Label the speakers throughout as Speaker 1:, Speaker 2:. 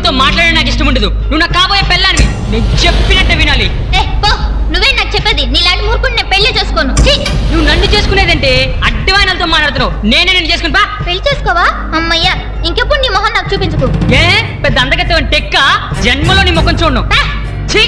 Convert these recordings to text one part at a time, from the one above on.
Speaker 1: నీతో మాట్లాడే నాకు ఇష్టం ఉండదు. నువ్వు నాకు కాబోయే పెళ్ళానివి, నేను చెప్పినట్టే వినాలి.
Speaker 2: నువ్వే నాకు చెప్పేది. నీలాంటి మూర్ఖుడు నేను పెళ్లి చేసుకోను.
Speaker 1: నువ్వు నన్ను చేసుకునేదంటే అడ్డవాయినాలతో మాట్లాడుతున్నావు. నేనే నేను చేసుకుని పా.
Speaker 2: పెళ్లి చేసుకోవా? అమ్మయ్యా, ఇంకెప్పుడు నీ మొహం నాకు చూపించుకో.
Speaker 1: ఏ పెద్ద అందగత్తే టెక్క, జన్మలో నీ ముఖం చూడను. ఛీ,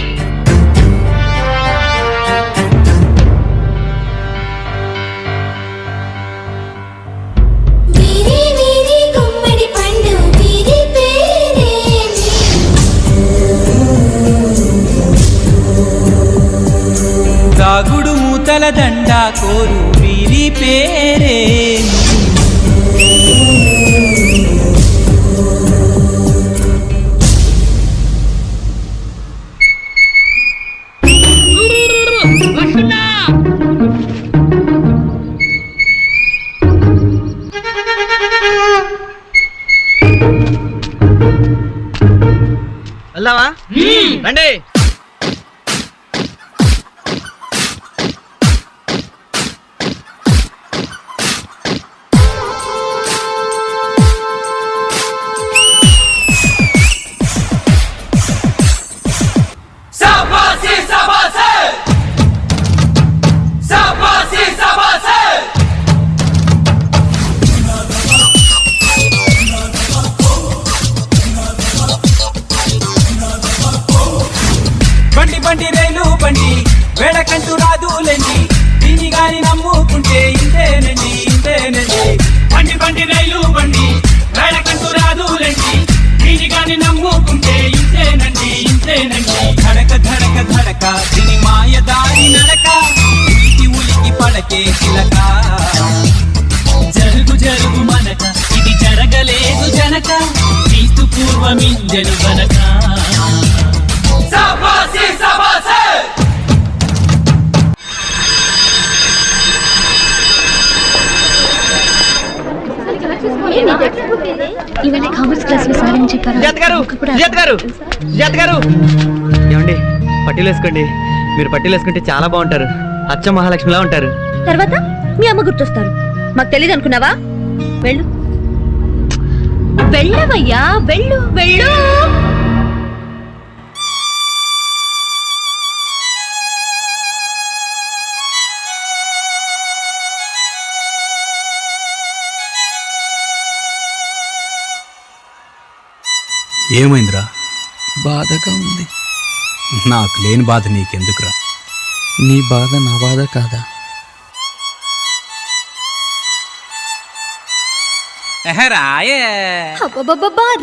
Speaker 3: దాగుడు మూతల దండ కోరు వీరి పేరే.
Speaker 4: వెళ్దామా? రండి.
Speaker 3: బండి రైలు బండి వేడకంటూ రాదులేండి, దీని గాని నమ్ముకుంటే ఇంతేనండి ఇంతేనండి. బండి రైలు బండి వేడకంటూ రాదులేండి, దీని గాని నమ్ముకుంటే ఇంతేనండి ఇంతేనండి. ధడక ధడక ధడక దీని మాయదారి నడక, ఉలికి పడకే చిలక. జరుగు జరుగు మనక ఇది జరగలేదు జనక, క్రీస్తు పూర్వమింజను గనక.
Speaker 4: ఏమండి, పట్టీలు వేసుకోండి. మీరు పట్టీలు వేసుకుంటే చాలా బాగుంటారు. అచ్చ మహాలక్ష్మిలా ఉంటారు.
Speaker 2: తర్వాత మీ అమ్మ గుర్తొస్తారు. మాకు తెలియదు అనుకున్నావా? వెళ్ళు. వెళ్ళవయ్యా, వెళ్ళు వెళ్ళు.
Speaker 3: ఏమైందిరా? బాధగా ఉంది. నాకు లేని బాధ నీకెందుకురా?
Speaker 4: నీ బాధ నా బాధ కాదా?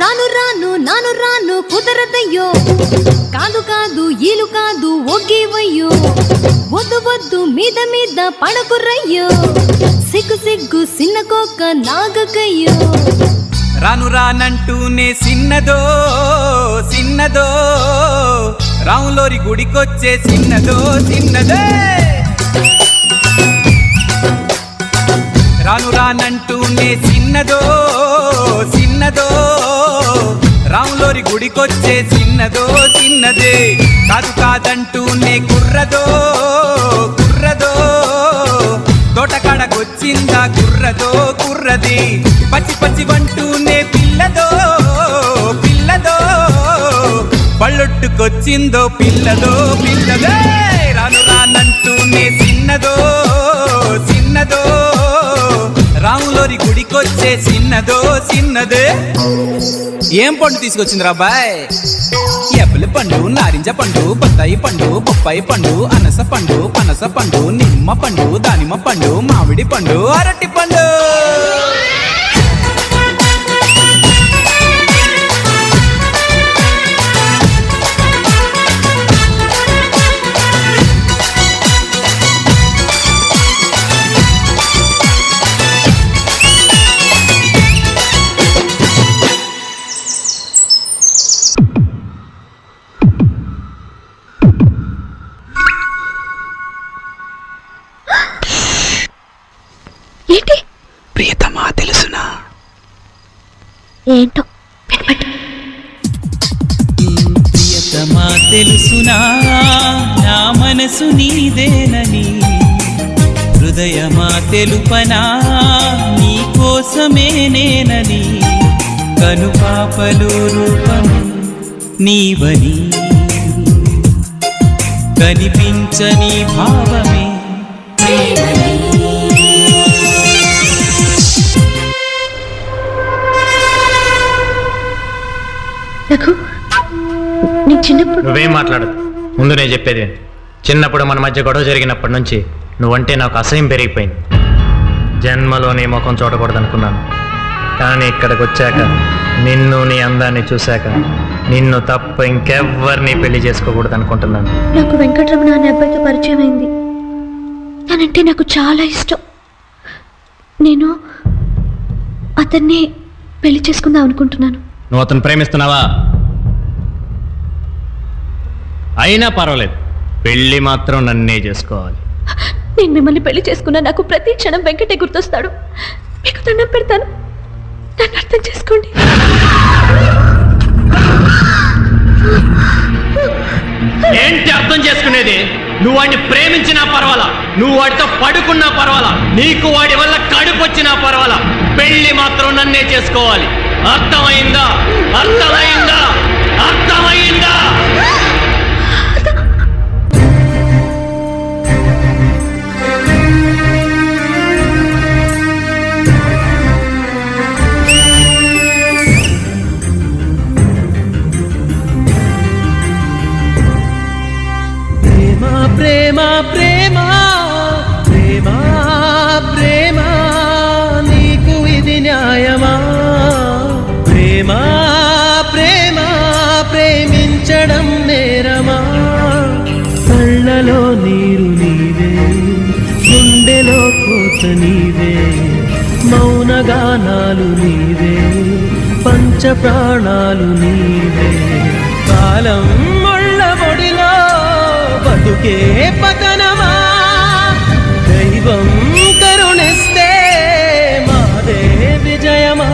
Speaker 2: రాను రాను నాను రాను కుదరదయ్యో, కాదు కాదు ఈలు కాదు ఒగ్గేవయ్యో, వద్దు వద్దు మీద మీద పడకురయ్యో, సిగ్గు సిగ్గు సిన్న కోక నాగకయ్యో.
Speaker 3: రాను రానంటూనే సిన్నదో సిన్నదో, రాములోరి గుడికొచ్చే సిన్నదో సిన్నదే. రాను రానంటూనే సిన్నదో సిన్నదో, రాములోరి గుడికొచ్చే సిన్నదో సిన్నదే. కాదు కాదంటూనే కుర్రదో కుర్రదో, తోటకాడకొచ్చిందా కుర్రదో కుర్రది. పచ్చి పచ్చి వంటూనే పిల్లదో పిల్లదో, పళ్ళొట్టుకొచ్చిందో పిల్లదో పిల్లదే. రాను రానంటూనే సిన్నదో సిన్నదో, రాములోరి గుడికొచ్చే సిన్నదో సిన్నదే. ఏం పండు తీసుకొచ్చిందిరా బాయ్? యాపిల్ పండు, నారింజ పండు, బత్తాయి పండు, బొప్పాయి పండు, అనస పండు, పనస పండు, నిమ్మ పండు, దానిమ్మ పండు, మామిడి పండు, అరటి పండు. ప్రియతమా తెలుసునా?
Speaker 2: ఏంటో
Speaker 3: ప్రియతమా తెలుసునా, నా మనసు నీదేనని. హృదయమా తెలుపనా, నీ కోసమే నేనని. కనుపాపలు రూపం నీవని కనిపించని భావమే
Speaker 2: నాకు నీ చిన్నప్పుడు
Speaker 5: నువ్వేం మాట్లాడదు. ముందు నేను చెప్పేది విను. చిన్నప్పుడు మన మధ్య గొడవ జరిగినప్పటి నుంచి నువ్వంటే నాకు అసహ్యం పెరిగిపోయింది. జన్మలో నీ ముఖం చూడకూడదనుకున్నాను, కానీ ఇక్కడికి వచ్చాక నిన్ను నీ అందాన్ని చూశాక నిన్ను తప్ప ఇంకెవ్వరిని పెళ్లి చేసుకోకూడదు అనుకుంటున్నాను.
Speaker 2: నాకు వెంకటరమణ అనే అబ్బాయితో పరిచయం అయింది. తనంటే నాకు చాలా ఇష్టం. నేను అతన్ని పెళ్లి చేసుకుందాం అనుకుంటున్నాను.
Speaker 5: నువ్వు అతను ప్రేమిస్తున్నావా? అయినా పర్వాలేదు, పెళ్లి మాత్రం నన్నే చేసుకోవాలి.
Speaker 2: నేను మిమ్మల్ని పెళ్లి చేసుకున్నా నాకు ప్రతి క్షణం వెంకటే గుర్తొస్తాడు. మీకు దండం పెడతాను, నన్ను అర్థం చేసుకోండి.
Speaker 5: ఏంటి అర్థం చేసుకునేది? నువ్వు వాడిని ప్రేమించినా పర్వాలా, నువ్వు వాడితో పడుకున్నా పర్వాలా, నీకు వాడి వల్ల కడుపు వచ్చినా పర్వాలా, పెళ్లి మాత్రం నన్నే చేసుకోవాలి. అర్థమైందా? అర్థమైందా? అర్థమైందా?
Speaker 3: ప్రేమ ప్రేమ ప్రేమ ప్రేమ నీకు ఇది న్యాయమా? ప్రేమ ప్రేమ ప్రేమించడం నేరమా? కళ్ళలో నీరు నీవే, గుండెలో కోత నీవే, మౌనగానాలు నీవే, పంచ ప్రాణాలు నీవే. కాలం ముళ్ళ ఒడిలో బతుకే పతనమా? దైవం కరుణిస్తే మాదే విజయమా?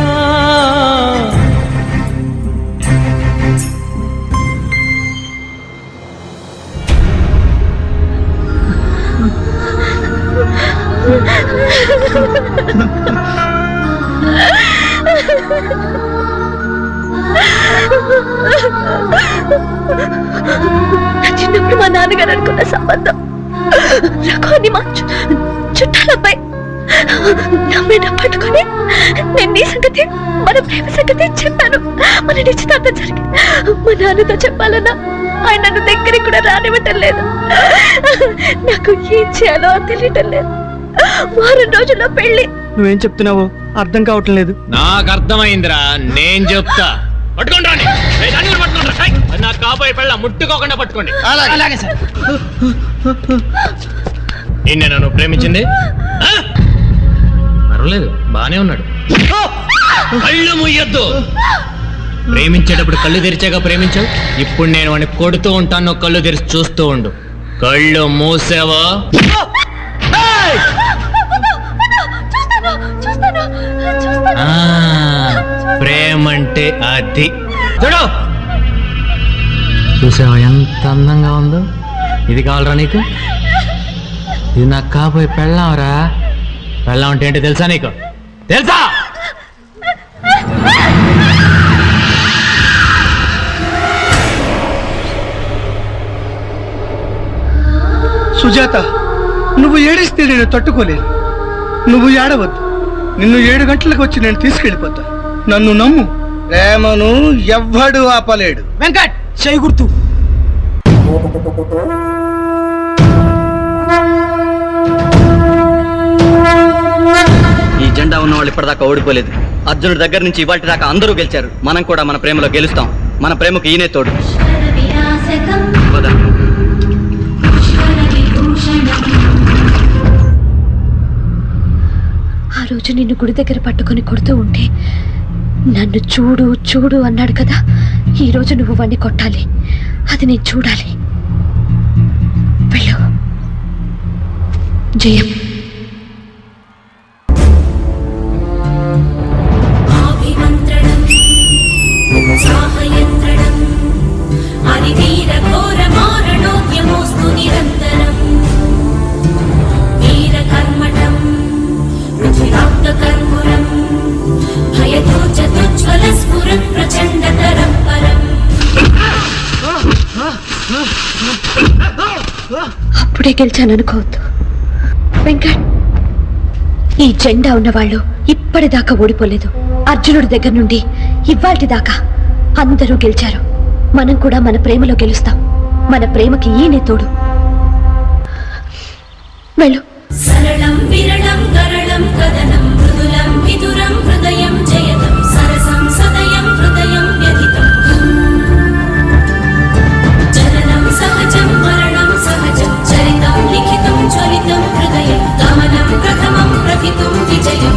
Speaker 2: నా చిన్నప్పుడు మా నాన్నగారు అనుకున్న సంబంధం రఘుని మా చుట్టాలపై నమ్మిన పట్టుకొని నేను నీ సంగతి, మన ప్రేమ సంగతి చెప్పాను. మన నిశ్చితార్థం జరిగి మా నాన్నతో చెప్పాలన్నా ఆయన నన్ను దగ్గరికి కూడా రానివ్వటం లేదు. నాకు ఏం చేయాలో తెలియటం లేదు. వారం రోజుల్లో పెళ్లి.
Speaker 4: నువ్వేం చెప్తున్నావో అర్థం కావటం లేదు.
Speaker 5: నాకు అర్థమైందిరా, నేను చెప్తా. పట్టుకోండి, నాకు కాబోయే పెళ్ళ ముట్టుకోకుండా పట్టుకోండి.
Speaker 1: అలాగే సార్.
Speaker 5: నిన్నేనా నువ్వు ప్రేమించింది? పర్వాలేదు, బానే ఉన్నాడు. కళ్ళు ముయ్యొద్దు. ప్రేమించేటప్పుడు కళ్ళు తెరిచాక ప్రేమించావు. ఇప్పుడు నేను వాడిని కొడుతూ ఉంటాను, నువ్వు కళ్ళు తెరిచి చూస్తూ ఉండు. కళ్ళు మూసావా ప్రేమంటే అది. చూడు, చూసావా ఎంత అందంగా ఉందో? ఇది కావాలరా నీకు? ఇది నాకు కాబోయే పెళ్ళాంరా. పెళ్ళాం అంటే ఏంటి తెలుసా నీకు? తెలుసా?
Speaker 6: సుజాత, నువ్వు ఏడిస్తే నేను తట్టుకోలేను. నువ్వు ఏడవద్దు. నిన్ను 7 గంటలకు వచ్చి నేను తీసుకెళ్ళిపోతా. నన్ను నమ్ము. ప్రేమను ఎవ్వడు ఆపలేడు.
Speaker 1: వెంకట్ చేయి గుర్తు.
Speaker 4: ఈ జెండా ఉన్న వాళ్ళు ఇప్పటిదాకా ఓడిపోలేదు. అర్జునుడి దగ్గర నుంచి ఇవాటి దాకా అందరూ గెలిచారు. మనం కూడా మన ప్రేమలో గెలుస్తాం. మన ప్రేమకు ఈయనే తోడు. పద.
Speaker 2: ఆ రోజు నిన్ను గుడి దగ్గర పట్టుకొని కొడుతూ ఉంటే నన్ను చూడు చూడు అన్నాడు కదా. ఈ రోజు నువ్వు వాణ్ణి కొట్టాలి, అది నేను చూడాలి. వెళ్ళు. జయం.
Speaker 7: भयतो च तुज्ज्वलस्फुरत् प्रचण्डतरं परम्
Speaker 2: ఇప్పుడే గెలిచాను అనుకోవద్దు వెంకట్. ఈ జెండా ఉన్నవాళ్ళు ఇప్పటిదాకా ఓడిపోలేదు. అర్జునుడి దగ్గర నుండి ఇవాల్టి దాకా అందరూ గెలిచారు. మనం కూడా మన ప్రేమలో గెలుస్తాం. మన ప్రేమకి ఈయనే తోడు. వెళ్ళు.
Speaker 7: సరళం విరళం గరళం కదనం మృదులం విదురం హృదయం జయతం సరసం సదయం హృదయం వ్యధితం జననం సహజం మరణం సహజం చరితం లిఖితం జ్వలితం హృదయం గమనం ప్రథమం ప్రథితం విజయం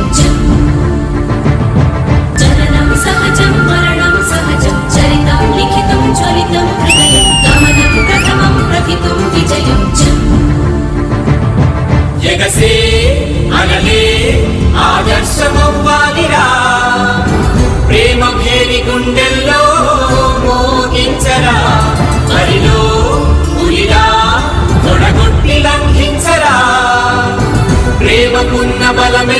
Speaker 7: జననం సహజం మరణం సహజం చరితం లిఖితం జ్వలితం హృదయం గమనం ప్రథమం ప్రథితం విజయం
Speaker 3: ఎగసే అనలే ఆదర్శమవ్వాలిరా ప్రేమ భేరి గుండెల్లో మోగించరా బరిలో ఉరిరా తొడగొట్టి లంఘించరా ప్రేమకున్న బలమె